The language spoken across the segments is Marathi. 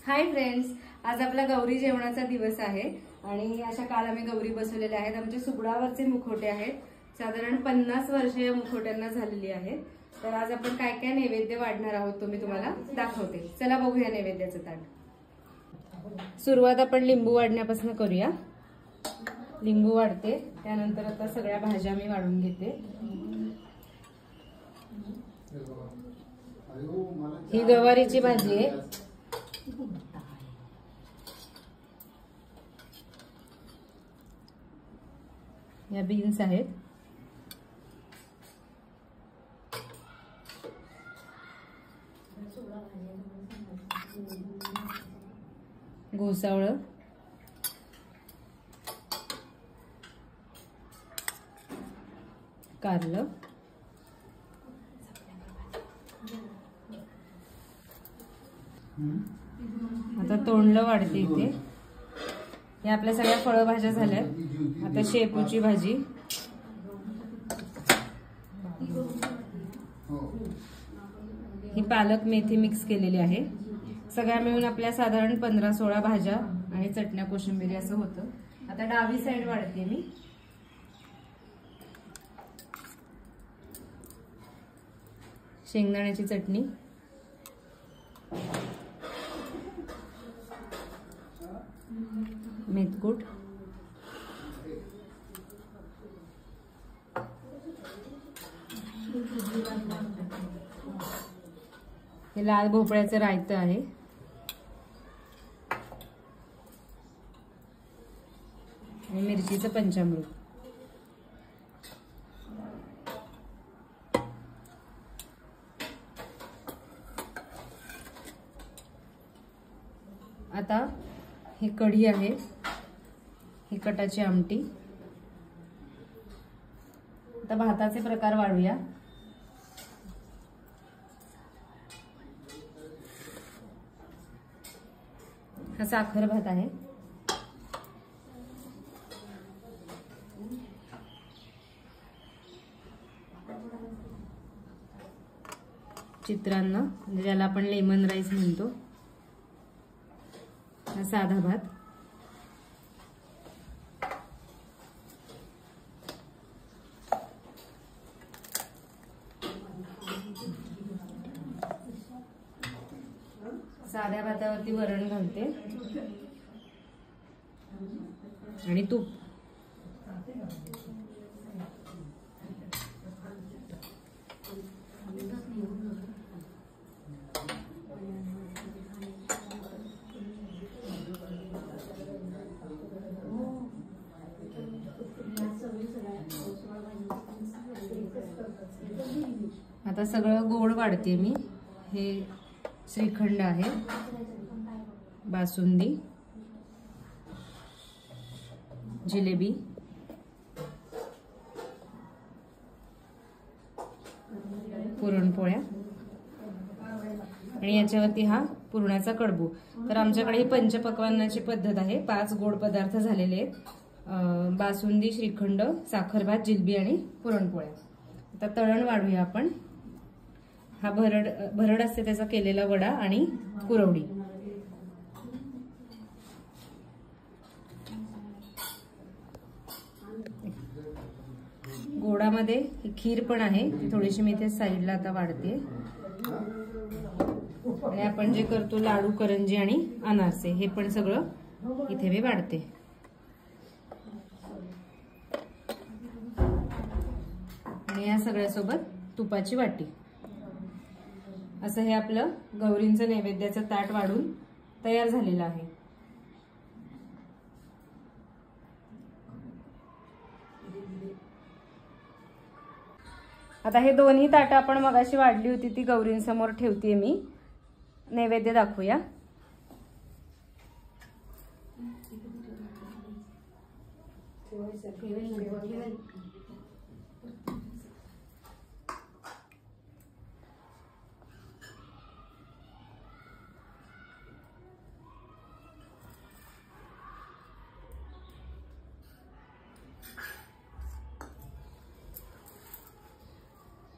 हाय फ्रेंड्स, आज आपला गौरी जेवणाचा दिवस आहे आणि अशा काल आम्ही गौरी बसवलेल्या आहेत। आमचे सुगडावरचे मुखवटे आहेत, साधारण 50 वर्ष या मुखवट्यांना झालेली आहेत। तर आज आपण काय काय नैवेद्य वाढणार आहोत तो मी तुम्हाला दाखवते। चला बघूया नैवेद्याचं ताट। सुरुवात आपण लिंबू वाढण्यापासून करूया। लिंबू वाढते, त्यानंतर आता सगळ्या भाज्या मी वाढून घेते। ही गवारीची भाजी आहे, या बीन्स आहेत, घोसावळ, कारलं, आता तोंडलं वाढते इथे। या आपल्या सगळ्या फळभाज्या झाल्यात। आता शेपूची भाजी, ही पालक मेथी मिक्स केलेली आहे। सगळ्या मिळून आपल्या साधारण 15-16 भाज्या आणि चटण्या कोशिंबिरी असं होतं। आता डावी साइड वाढते मी। शेंगदाण्याची चटणी, मेथकूट, हे लाल भोपळ्याचं रायतं आहे, आणि मिरचीचं पंचामृत। आता ही कढी आहे, ही कटाची आमटी। आता भाताचे प्रकार वाढूया। हा साखर भात आहे, चित्रान्न म्हणजे ज्याला आपण लेमन राईस म्हणतो। हा साधा भात, साध्या भातावरती वरण घालते आणि तूप। आता सगळं गोड वाढते मी। हे श्रीखंड आहे, बासुंदी, जिलेबी, पुरणपोळ्या, आणि याच्यावरती हा पुरणाचा कडबू। तर आमच्याकडे ही पंचपक्वान्नाची पद्धत आहे। 5 गोड पदार्थ झालेले आहेत, बासुंदी, श्रीखंड, साखर भात, जिलेबी आणि पुरणपोळ्या। आता तळण वाढूया आपण। हा भरड असते त्याचा केलेला वडा आणि कुरवडी। गोडामध्ये खीर पण आहे, ती थोडीशी मी इथे साईडला आता वाढते। आणि आपण जे करतो लाडू, करंजी आणि अनारसे, हे पण सगळं इथे मी वाढते। आणि या सगळ्यासोबत तुपाची वाटी। असं हे आपलं गौरींचं नैवेद्याचं ताट वाढून तयार झालेलं आहे। आता हे दोन्ही ताटं आपण मगाशी वाढली होती ती गौरींसमोर ठेवते मी। नैवेद्य दाखवूया।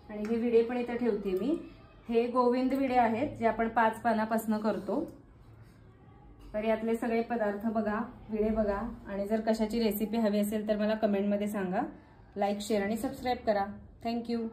आणि हे विडे पण इथे ठेवते मी। हे गोविंद विडे आहेत जे आपण 5 पानापासून करतो। तर यातले सगळे पदार्थ बघा, विडे बघा, आणि जर कशाची रेसिपी हवी असेल तर मला कमेंटमध्ये सांगा. लाईक, शेअर आणि सबस्क्राईब करा. थँक्यू.